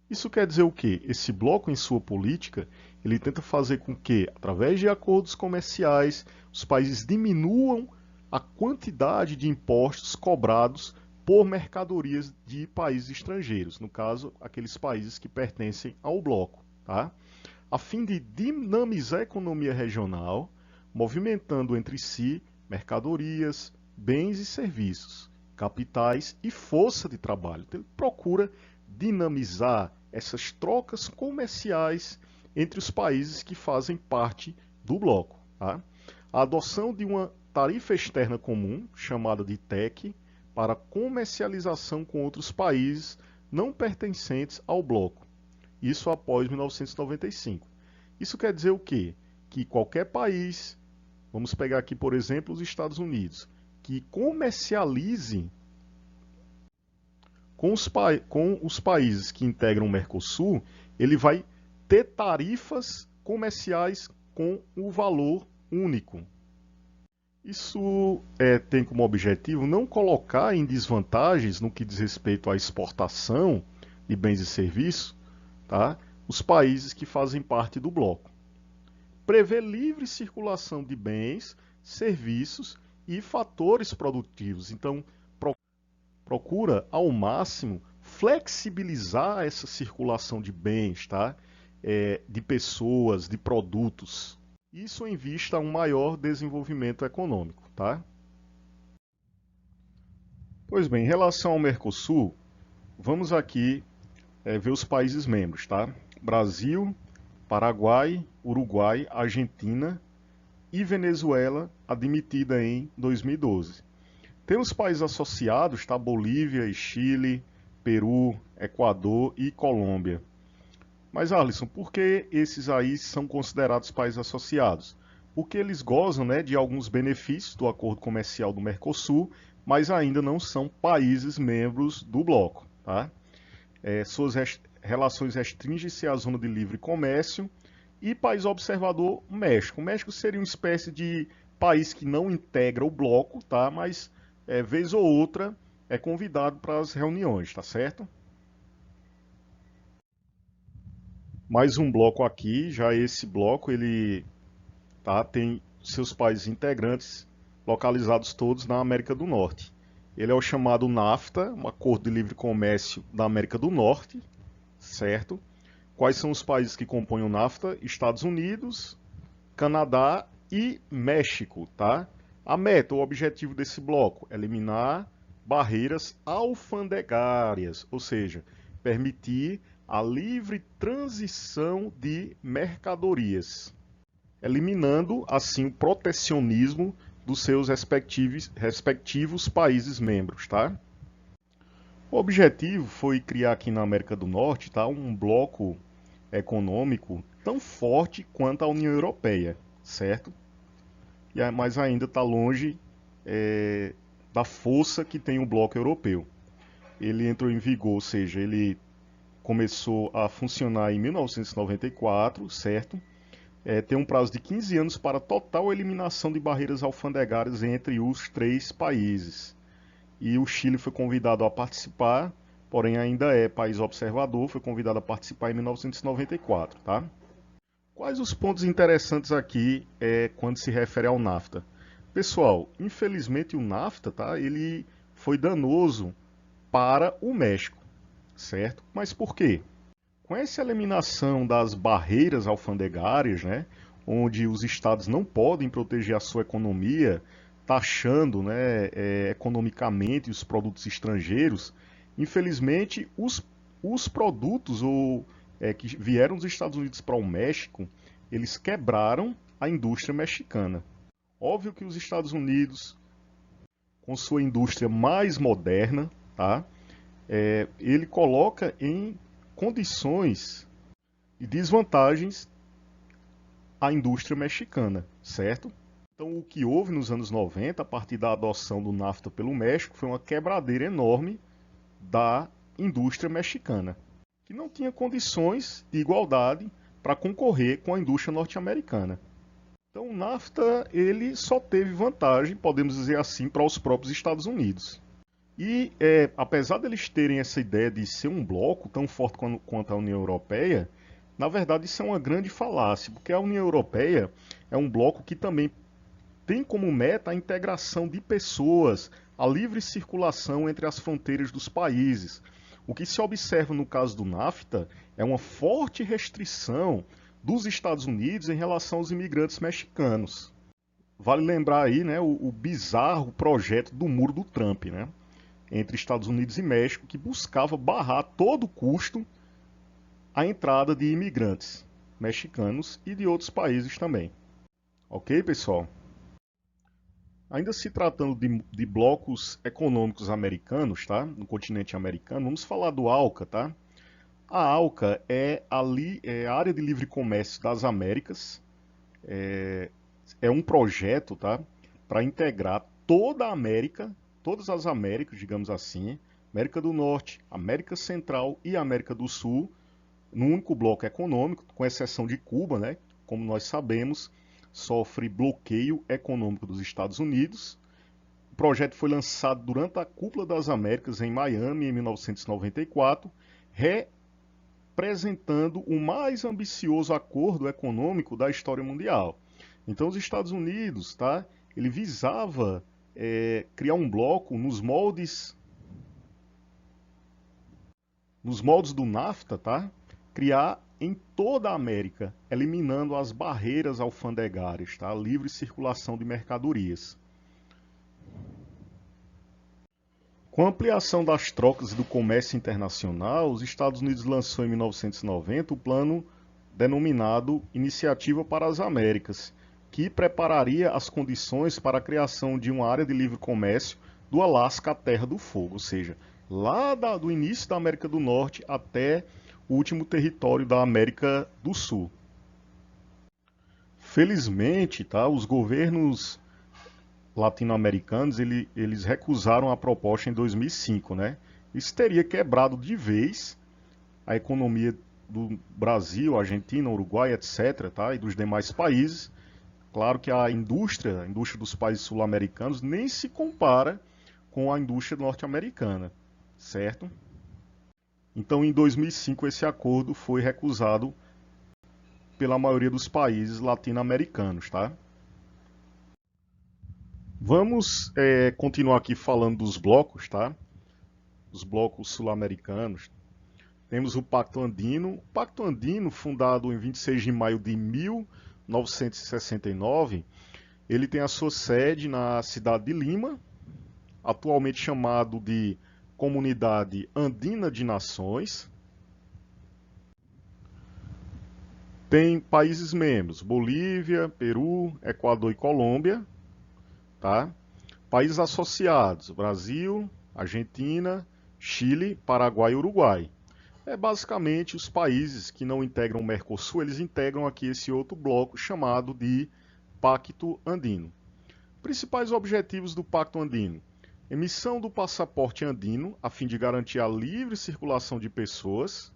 Isso quer dizer o quê? Esse bloco, em sua política, ele tenta fazer com que, através de acordos comerciais, os países diminuam a quantidade de impostos cobrados por mercadorias de países estrangeiros, no caso, aqueles países que pertencem ao bloco, tá? A fim de dinamizar a economia regional, movimentando entre si mercadorias, bens e serviços, capitais e força de trabalho. Então, ele procura dinamizar essas trocas comerciais entre os países que fazem parte do bloco. Tá? A adoção de uma tarifa externa comum, chamada de TEC, para comercialização com outros países não pertencentes ao bloco. Isso após 1995. Isso quer dizer o quê? Que qualquer país, vamos pegar aqui, por exemplo, os Estados Unidos, que comercialize com os países que integram o Mercosul, ele vai ter tarifas comerciais com o valor único. Isso tem como objetivo não colocar em desvantagens no que diz respeito à exportação de bens e serviços, tá? Os países que fazem parte do bloco. Prevê livre circulação de bens, serviços e fatores produtivos. Então, procura ao máximo flexibilizar essa circulação de bens, tá? De pessoas, de produtos. Isso em vista a um maior desenvolvimento econômico, tá? Pois bem, em relação ao Mercosul, vamos aqui ver os países membros, tá? Brasil, Paraguai, Uruguai, Argentina e Venezuela, admitida em 2012. Tem os países associados, tá? Bolívia, Chile, Peru, Equador e Colômbia. Mas, Alisson, por que esses aí são considerados países associados? Porque eles gozam, né, de alguns benefícios do acordo comercial do Mercosul, mas ainda não são países membros do bloco. Tá? Suas relações restringem-se à zona de livre comércio. E país observador, México. O México seria uma espécie de país que não integra o bloco, tá? Mas vez ou outra é convidado para as reuniões, tá certo? Mais um bloco aqui, já esse bloco ele tem seus países integrantes localizados todos na América do Norte. Ele é o chamado NAFTA, um acordo de livre comércio da América do Norte, certo? Quais são os países que compõem o NAFTA? Estados Unidos, Canadá e México, tá? A meta, o objetivo desse bloco, é eliminar barreiras alfandegárias, ou seja, permitir a livre transição de mercadorias, eliminando assim o protecionismo dos seus respectivos países membros, tá? O objetivo foi criar aqui na América do Norte, tá, um bloco econômico tão forte quanto a União Europeia, certo? Mas ainda está longe da força que tem o bloco europeu. Ele entrou em vigor, ou seja, ele começou a funcionar em 1994, certo? Tem um prazo de 15 anos para total eliminação de barreiras alfandegárias entre os três países. E o Chile foi convidado a participar, porém ainda é país observador, foi convidado a participar em 1994, tá? Quais os pontos interessantes aqui quando se refere ao NAFTA? Pessoal, infelizmente o NAFTA, tá, ele foi danoso para o México, certo? Mas por quê? Com essa eliminação das barreiras alfandegárias, né, onde os estados não podem proteger a sua economia, taxando, né, economicamente os produtos estrangeiros, infelizmente os produtos que vieram dos Estados Unidos para o México, eles quebraram a indústria mexicana. Óbvio que os Estados Unidos, com sua indústria mais moderna, tá, ele coloca em condições e desvantagens a indústria mexicana, certo? Então, o que houve nos anos 90, a partir da adoção do NAFTA pelo México, foi uma quebradeira enorme da indústria mexicana, que não tinha condições de igualdade para concorrer com a indústria norte-americana. Então, o NAFTA ele só teve vantagem, podemos dizer assim, para os próprios Estados Unidos. E apesar deles terem essa ideia de ser um bloco tão forte quanto a União Europeia, na verdade isso é uma grande falácia, porque a União Europeia é um bloco que também tem como meta a integração de pessoas, a livre circulação entre as fronteiras dos países. O que se observa no caso do NAFTA é uma forte restrição dos Estados Unidos em relação aos imigrantes mexicanos. Vale lembrar aí, né, o bizarro projeto do Muro do Trump, né, entre Estados Unidos e México, que buscava barrar a todo custo a entrada de imigrantes mexicanos e de outros países também. Ok, pessoal? Ainda se tratando de blocos econômicos americanos, tá? No continente americano, vamos falar do ALCA, tá? A ALCA é a Área de Livre Comércio das Américas. É um projeto, tá, para integrar toda a América, todas as Américas, digamos assim, América do Norte, América Central e América do Sul, num único bloco econômico, com exceção de Cuba, né? Como nós sabemos, sofre bloqueio econômico dos Estados Unidos. O projeto foi lançado durante a Cúpula das Américas em Miami, em 1994, representando o mais ambicioso acordo econômico da história mundial. Então, os Estados Unidos, tá? Ele visava criar um bloco nos moldes do NAFTA, tá? Criar em toda a América, eliminando as barreiras alfandegárias, tá? A livre circulação de mercadorias. Com a ampliação das trocas e do comércio internacional, os Estados Unidos lançou em 1990 o plano denominado Iniciativa para as Américas, que prepararia as condições para a criação de uma área de livre comércio do Alasca à Terra do Fogo, ou seja, lá do início da América do Norte até o último território da América do Sul. Felizmente, tá, os governos latino-americanos eles recusaram a proposta em 2005, né? Isso teria quebrado de vez a economia do Brasil, Argentina, Uruguai, etc., tá, e dos demais países. Claro que a indústria dos países sul-americanos nem se compara com a indústria norte-americana, certo? Então, em 2005, esse acordo foi recusado pela maioria dos países latino-americanos, tá? Vamos continuar aqui falando dos blocos, tá? Os blocos sul-americanos. Temos o Pacto Andino. O Pacto Andino, fundado em 26 de maio de 1969, ele tem a sua sede na cidade de Lima, atualmente chamado de Comunidade Andina de Nações. tem países membros: Bolívia, Peru, Equador e Colômbia, tá? Países associados: Brasil, Argentina, Chile, Paraguai e Uruguai. É basicamente os países que não integram o Mercosul, eles integram aqui esse outro bloco chamado de Pacto Andino. Principais objetivos do Pacto Andino: emissão do passaporte andino, a fim de garantir a livre circulação de pessoas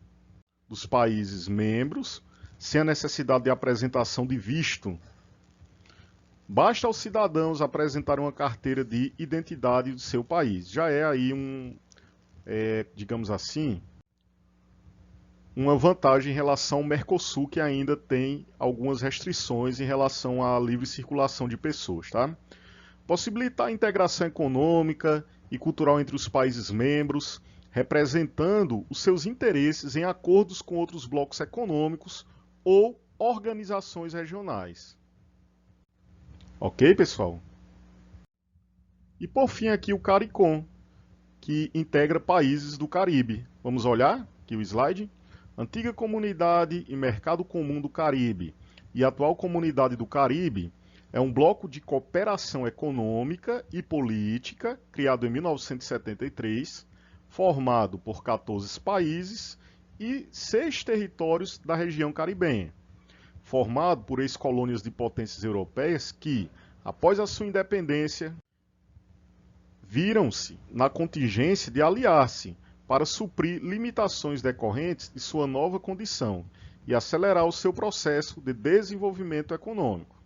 dos países membros, sem a necessidade de apresentação de visto. Basta aos cidadãos apresentarem uma carteira de identidade do seu país. Já é aí digamos assim, uma vantagem em relação ao Mercosul, que ainda tem algumas restrições em relação à livre circulação de pessoas, tá? Possibilitar a integração econômica e cultural entre os países membros, representando os seus interesses em acordos com outros blocos econômicos ou organizações regionais. Ok, pessoal? E por fim aqui o CARICOM, que integra países do Caribe. Vamos olhar aqui o slide? Antiga Comunidade e Mercado Comum do Caribe e atual Comunidade do Caribe é um bloco de cooperação econômica e política criado em 1973, formado por 14 países e 6 territórios da região caribenha, formado por ex-colônias de potências europeias que, após a sua independência, viram-se na contingência de aliar-se para suprir limitações decorrentes de sua nova condição e acelerar o seu processo de desenvolvimento econômico.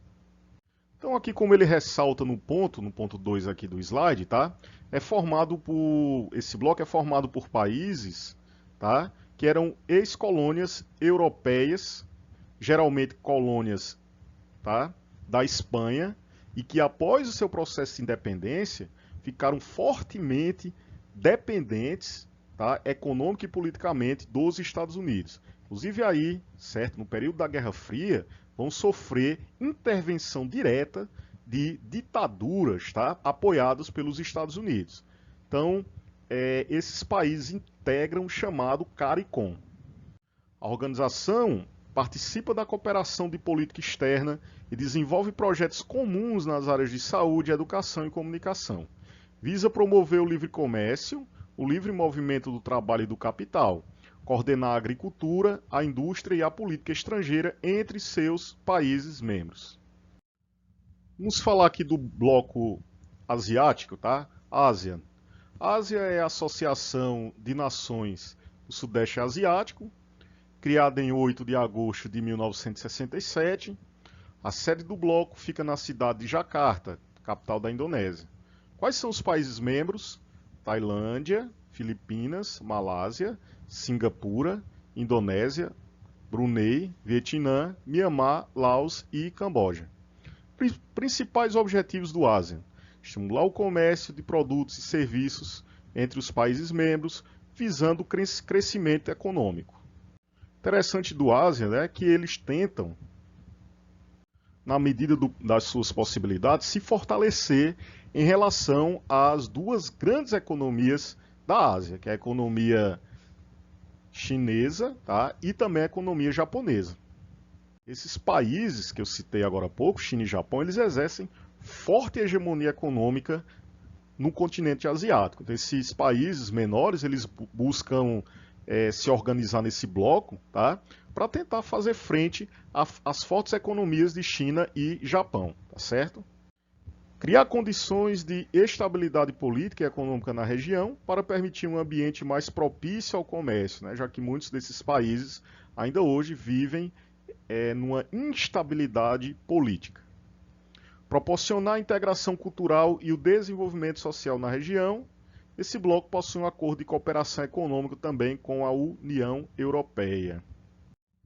Então aqui, como ele ressalta no ponto 2 aqui do slide, tá? Esse bloco é formado por países, tá? Que eram ex-colônias europeias, geralmente colônias, tá? Da Espanha, e que após o seu processo de independência ficaram fortemente dependentes, tá? Econômica e politicamente dos Estados Unidos. Inclusive aí, certo, no período da Guerra Fria, vão sofrer intervenção direta de ditaduras, tá? Apoiadas pelos Estados Unidos. Então, esses países integram o chamado CARICOM. A organização participa da cooperação de política externa e desenvolve projetos comuns nas áreas de saúde, educação e comunicação. Visa promover o livre comércio, o livre movimento do trabalho e do capital, coordenar a agricultura, a indústria e a política estrangeira entre seus países membros. Vamos falar aqui do bloco asiático, tá? ASEAN. A Ásia é a Associação de Nações do Sudeste Asiático, criada em 8 de agosto de 1967. A sede do bloco fica na cidade de Jakarta, capital da Indonésia. Quais são os países membros? Tailândia, Filipinas, Malásia, Singapura, Indonésia, Brunei, Vietnã, Mianmar, Laos e Camboja. Principais objetivos do ASEAN: estimular o comércio de produtos e serviços entre os países membros, visando o crescimento econômico. Interessante do ASEAN é que eles tentam, na medida das suas possibilidades, se fortalecer em relação às duas grandes economias da Ásia, que é a economia chinesa, tá? E também a economia japonesa. Esses países que eu citei agora há pouco, China e Japão, eles exercem forte hegemonia econômica no continente asiático. Então, esses países menores, eles buscam se organizar nesse bloco, tá? Para tentar fazer frente às fortes economias de China e Japão, tá certo? Criar condições de estabilidade política e econômica na região para permitir um ambiente mais propício ao comércio, né? Já que muitos desses países ainda hoje vivem numa instabilidade política. Proporcionar a integração cultural e o desenvolvimento social na região. Esse bloco possui um acordo de cooperação econômica também com a União Europeia.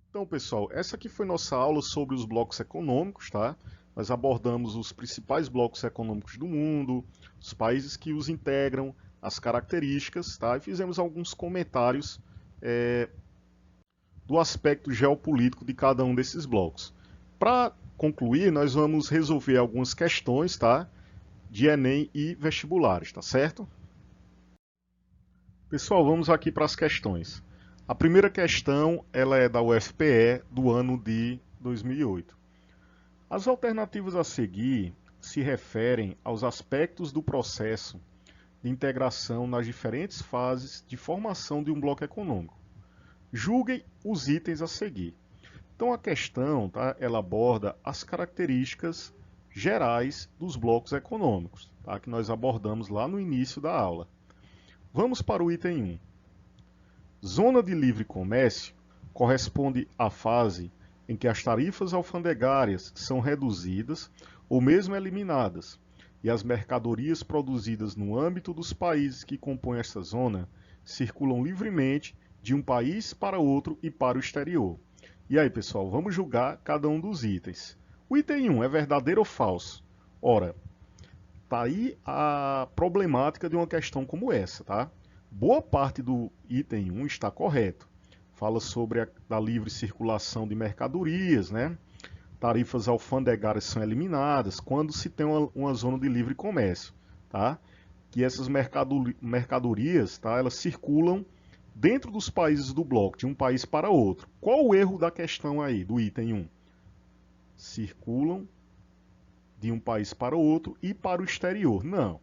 Então, pessoal, essa aqui foi nossa aula sobre os blocos econômicos, tá? Nós abordamos os principais blocos econômicos do mundo, os países que os integram, as características, tá? E fizemos alguns comentários do aspecto geopolítico de cada um desses blocos. Para concluir, nós vamos resolver algumas questões, tá? De Enem e vestibulares, tá certo? Pessoal, vamos aqui para as questões. A primeira questão ela é da UFPE do ano de 2008. As alternativas a seguir se referem aos aspectos do processo de integração nas diferentes fases de formação de um bloco econômico. Julguem os itens a seguir. Então a questão, tá, ela aborda as características gerais dos blocos econômicos, tá, que nós abordamos lá no início da aula. Vamos para o item 1. Zona de livre comércio corresponde à fase em que as tarifas alfandegárias são reduzidas ou mesmo eliminadas, e as mercadorias produzidas no âmbito dos países que compõem esta zona circulam livremente de um país para outro e para o exterior. E aí, pessoal, vamos julgar cada um dos itens. O item 1 é verdadeiro ou falso? Ora, tá aí a problemática de uma questão como essa, tá? Boa parte do item 1 está correto. Fala sobre a livre circulação de mercadorias, né? Tarifas alfandegárias são eliminadas quando se tem uma zona de livre comércio, tá? Que essas mercadorias, tá? Elas circulam dentro dos países do bloco, de um país para outro. Qual o erro da questão aí, do item 1? Circulam de um país para outro e para o exterior. Não.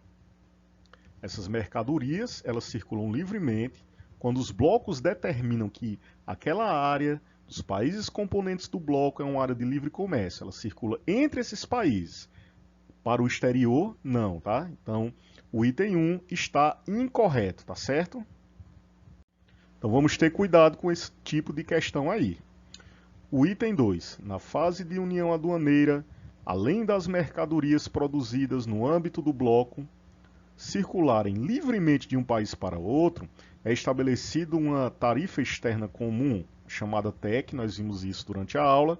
Essas mercadorias, elas circulam livremente quando os blocos determinam que aquela área dos países componentes do bloco é uma área de livre comércio. Ela circula entre esses países. Para o exterior, não, tá? Então, o item 1 está incorreto, tá certo? Então, vamos ter cuidado com esse tipo de questão aí. O item 2. Na fase de união aduaneira, além das mercadorias produzidas no âmbito do bloco circularem livremente de um país para outro, é estabelecida uma tarifa externa comum, chamada TEC, nós vimos isso durante a aula,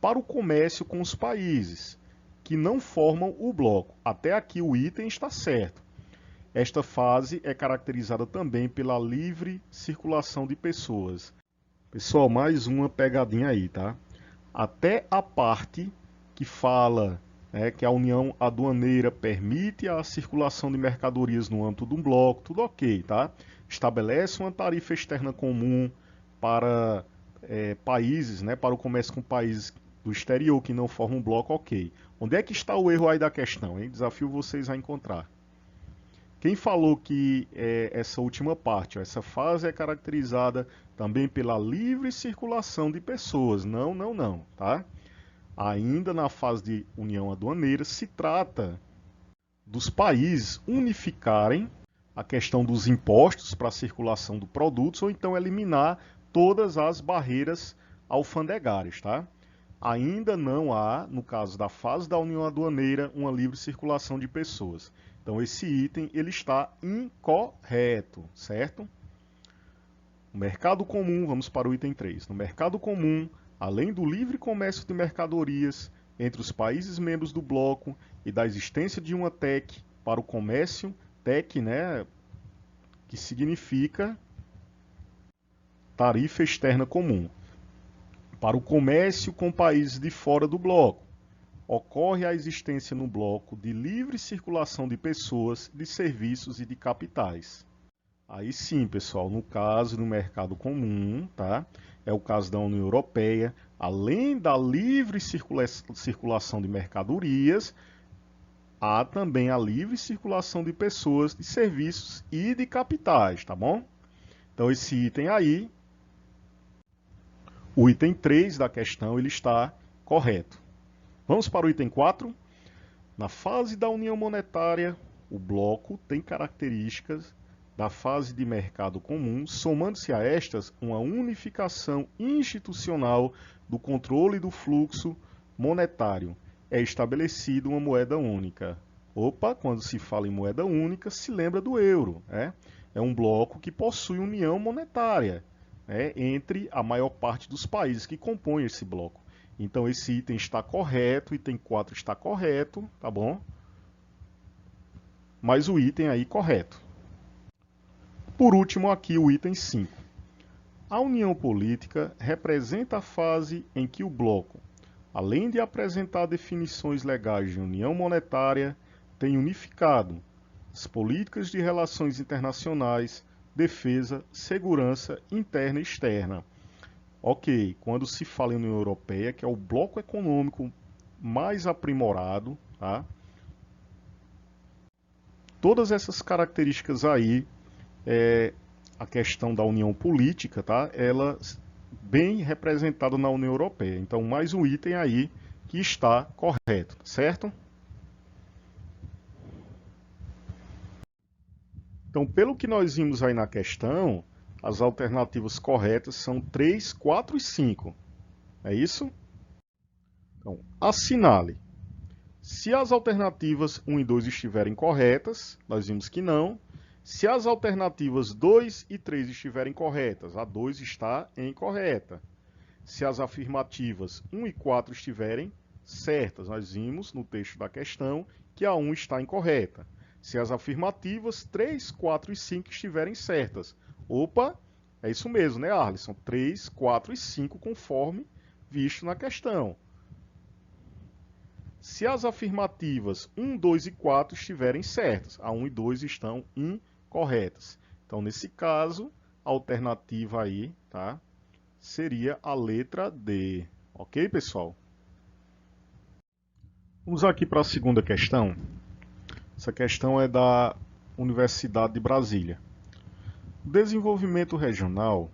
para o comércio com os países que não formam o bloco. Até aqui o item está certo. Esta fase é caracterizada também pela livre circulação de pessoas. Pessoal, mais uma pegadinha aí, tá? Até a parte que fala que a união aduaneira permite a circulação de mercadorias no âmbito de um bloco, tudo ok, tá? Estabelece uma tarifa externa comum para países, né, para o comércio com países do exterior que não formam um bloco, ok. Onde é que está o erro aí da questão, hein? Desafio vocês a encontrar. Quem falou que essa última parte, ó, essa fase é caracterizada também pela livre circulação de pessoas? Não, não, não, tá? Ainda na fase de união aduaneira, se trata dos países unificarem a questão dos impostos para a circulação de produtos ou então eliminar todas as barreiras alfandegárias, tá? Ainda não há, no caso da fase da união aduaneira, uma livre circulação de pessoas. Então esse item ele está incorreto, certo? No mercado comum, vamos para o item 3. No mercado comum, além do livre comércio de mercadorias entre os países membros do bloco e da existência de uma TEC para o comércio, TEC, né, que significa tarifa externa comum, para o comércio com países de fora do bloco, ocorre a existência no bloco de livre circulação de pessoas, de serviços e de capitais. Aí sim, pessoal, no caso do mercado comum, tá? É o caso da União Europeia, além da livre circulação de mercadorias, há também a livre circulação de pessoas, de serviços e de capitais, tá bom? Então esse item aí, o item 3 da questão, ele está correto. Vamos para o item 4. Na fase da união monetária, o bloco tem características da fase de mercado comum, somando-se a estas uma unificação institucional do controle do fluxo monetário. É estabelecida uma moeda única. Opa, quando se fala em moeda única, se lembra do euro. É um bloco que possui união monetária entre a maior parte dos países que compõem esse bloco. Então esse item está correto, item 4 está correto, tá bom? Mas o item aí correto. Por último aqui o item 5. A união política representa a fase em que o bloco, além de apresentar definições legais de união monetária, tem unificado as políticas de relações internacionais, defesa, segurança interna e externa. Ok, quando se fala em União Europeia, que é o bloco econômico mais aprimorado, tá? Todas essas características aí, a questão da união política, tá? Ela bem representada na União Europeia. Então, mais um item aí que está correto, certo? Então, pelo que nós vimos aí na questão, as alternativas corretas são 3, 4 e 5. É isso? Então, assinale. Se as alternativas 1 e 2 estiverem corretas, nós vimos que não. Se as alternativas 2 e 3 estiverem corretas, a 2 está incorreta. Se as afirmativas 1 e 4 estiverem certas, nós vimos no texto da questão que a 1 está incorreta. Se as afirmativas 3, 4 e 5 estiverem certas. Opa, é isso mesmo, né, Arlisson? 3, 4 e 5 conforme visto na questão. Se as afirmativas 1, 2 e 4 estiverem certas, a 1 e 2 estão incorretas. Então, nesse caso, a alternativa aí, tá, seria a letra D. Ok, pessoal? Vamos aqui para a segunda questão. Essa questão é da Universidade de Brasília. O desenvolvimento regional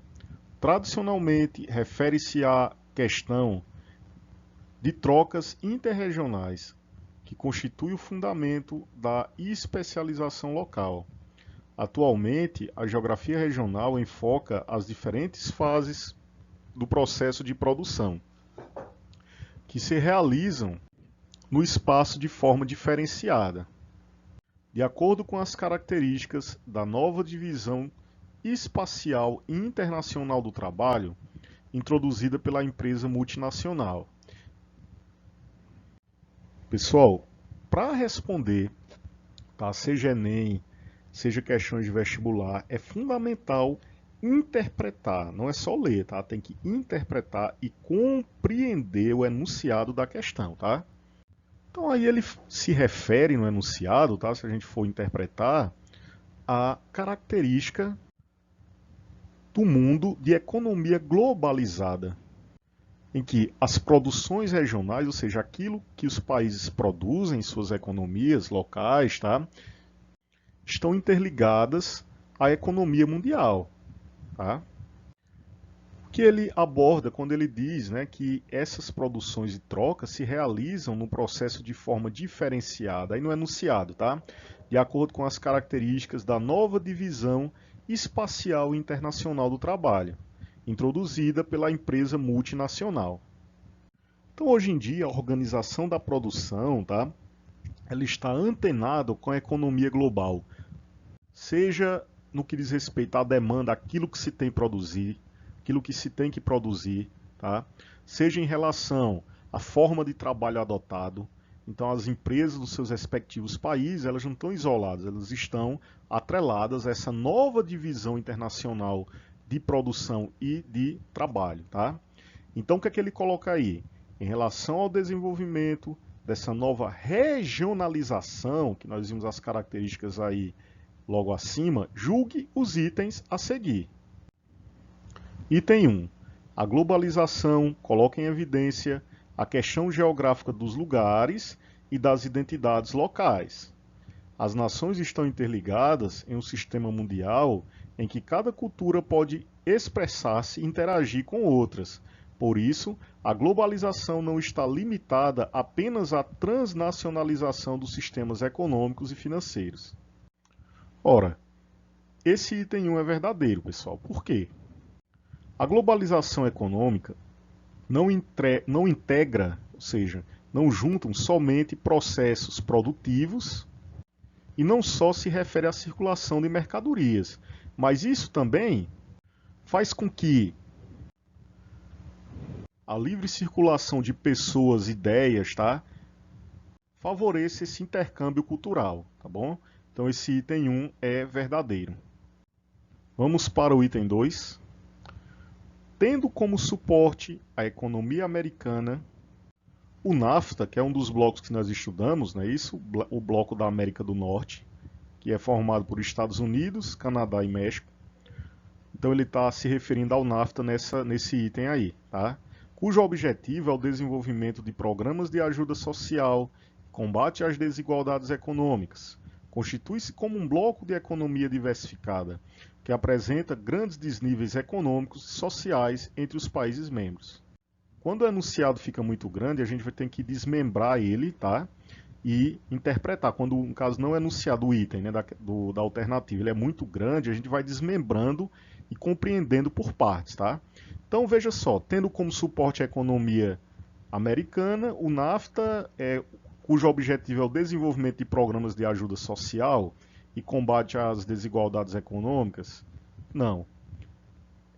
tradicionalmente refere-se à questão de trocas interregionais, que constitui o fundamento da especialização local. Atualmente, a geografia regional enfoca as diferentes fases do processo de produção, que se realizam no espaço de forma diferenciada, de acordo com as características da nova divisão espacial e internacional do trabalho, introduzida pela empresa multinacional. Pessoal, para responder, tá, seja Enem, seja questões de vestibular, é fundamental interpretar, não é só ler, tá? Tem que interpretar e compreender o enunciado da questão, tá? Então aí ele se refere no enunciado, tá? Se a gente for interpretar, a característica do mundo de economia globalizada, em que as produções regionais, ou seja, aquilo que os países produzem em suas economias locais, tá, estão interligadas à economia mundial. Tá? O que ele aborda quando ele diz, né, que essas produções e trocas se realizam no processo de forma diferenciada, aí no enunciado, tá? De acordo com as características da nova divisão espacial internacional do trabalho, introduzida pela empresa multinacional. Então, hoje em dia, a organização da produção, tá, ela está antenada com a economia global, seja no que diz respeito à demanda, aquilo que se tem produzir, aquilo que se tem que produzir, tá? Seja em relação à forma de trabalho adotado. Então, as empresas dos seus respectivos países, elas não estão isoladas, elas estão atreladas a essa nova divisão internacional de produção e de trabalho, tá? Então, o que é que ele coloca aí? Em relação ao desenvolvimento dessa nova regionalização, que nós vimos as características aí logo acima, julgue os itens a seguir. Item 1. A globalização coloca em evidência a questão geográfica dos lugares e das identidades locais. As nações estão interligadas em um sistema mundial em que cada cultura pode expressar-se e interagir com outras. Por isso, a globalização não está limitada apenas à transnacionalização dos sistemas econômicos e financeiros. Ora, esse item 1 é verdadeiro, pessoal. Por quê? A globalização econômica não integra, ou seja, não juntam somente processos produtivos e não só se refere à circulação de mercadorias, mas isso também faz com que a livre circulação de pessoas, ideias, tá, favoreça esse intercâmbio cultural, tá bom? Então esse item 1 é verdadeiro. Vamos para o item 2. Tendo como suporte a economia americana, o NAFTA, que é um dos blocos que nós estudamos, não é isso? O bloco da América do Norte, que é formado por Estados Unidos, Canadá e México, Então ele está se referindo ao NAFTA nesse item aí, tá? Cujo objetivo é o desenvolvimento de programas de ajuda social, combate às desigualdades econômicas. Constitui-se como um bloco de economia diversificada, que apresenta grandes desníveis econômicos e sociais entre os países membros. Quando o enunciado fica muito grande, a gente vai ter que desmembrar ele, tá? E interpretar. Quando, no caso, não é enunciado o item, né, da alternativa, ele é muito grande, a gente vai desmembrando e compreendendo por partes, tá? Então, veja só, tendo como suporte a economia americana, o NAFTA, cujo objetivo é o desenvolvimento de programas de ajuda social e combate às desigualdades econômicas, não.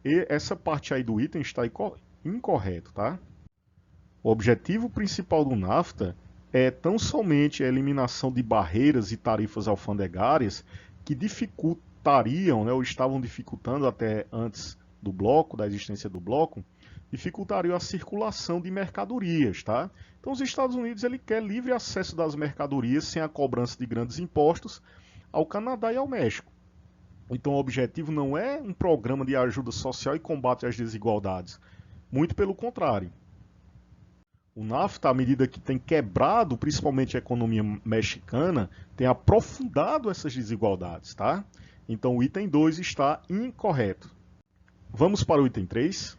E essa parte aí do item está incorreto, tá? O objetivo principal do NAFTA é tão somente a eliminação de barreiras e tarifas alfandegárias que dificultariam, né, ou estavam dificultando até antes do bloco, da existência do bloco, dificultariam a circulação de mercadorias, tá? Então os Estados Unidos ele quer livre acesso das mercadorias sem a cobrança de grandes impostos ao Canadá e ao México. Então o objetivo não é um programa de ajuda social e combate às desigualdades, muito pelo contrário. O NAFTA, à medida que tem quebrado, principalmente a economia mexicana, tem aprofundado essas desigualdades, tá? Então o item 2 está incorreto. Vamos para o item 3.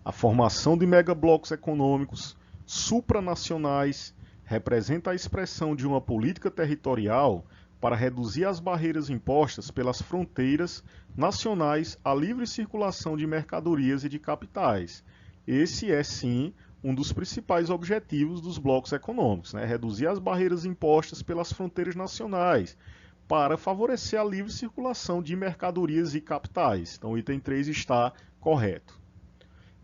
A formação de megablocos econômicos supranacionais representa a expressão de uma política territorial para reduzir as barreiras impostas pelas fronteiras nacionais à livre circulação de mercadorias e de capitais. Esse é, sim, um dos principais objetivos dos blocos econômicos, né? Reduzir as barreiras impostas pelas fronteiras nacionais para favorecer a livre circulação de mercadorias e capitais. Então, o item 3 está correto.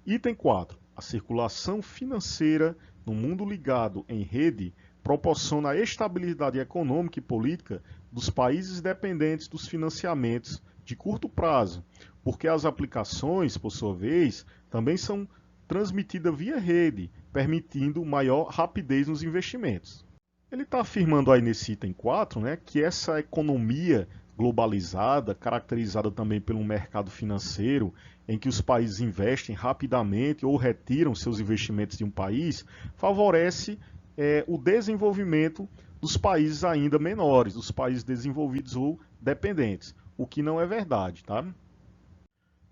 Item 4. A circulação financeira no mundo ligado em rede proporciona a estabilidade econômica e política dos países dependentes dos financiamentos de curto prazo, porque as aplicações, por sua vez, também são transmitidas via rede, permitindo maior rapidez nos investimentos. Ele está afirmando aí nesse item 4, né, que essa economia globalizada, caracterizada também pelo mercado financeiro, em que os países investem rapidamente ou retiram seus investimentos de um país, favorece o desenvolvimento dos países ainda menores, dos países desenvolvidos ou dependentes, o que não é verdade, tá?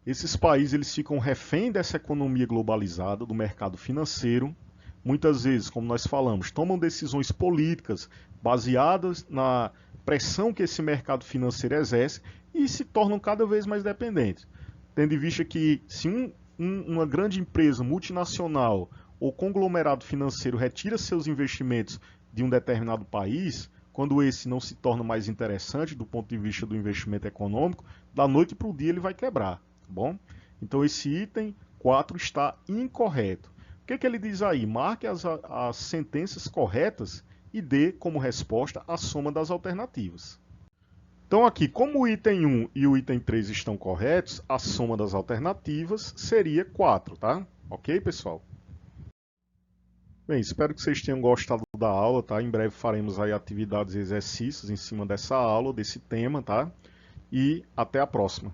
Esses países eles ficam refém dessa economia globalizada, do mercado financeiro. Muitas vezes, como nós falamos, tomam decisões políticas baseadas na pressão que esse mercado financeiro exerce e se tornam cada vez mais dependentes. Tendo em vista que se uma grande empresa multinacional ou conglomerado financeiro retira seus investimentos de um determinado país, quando esse não se torna mais interessante do ponto de vista do investimento econômico, da noite para o dia ele vai quebrar. Tá bom? Então esse item 4 está incorreto. O que ele diz aí? Marque as sentenças corretas e dê como resposta a soma das alternativas. Então aqui, como o item 1 e o item 3 estão corretos, a soma das alternativas seria 4, tá? Ok, pessoal? Bem, espero que vocês tenham gostado da aula, tá? Em breve faremos aí atividades e exercícios em cima dessa aula, desse tema, tá? E até a próxima.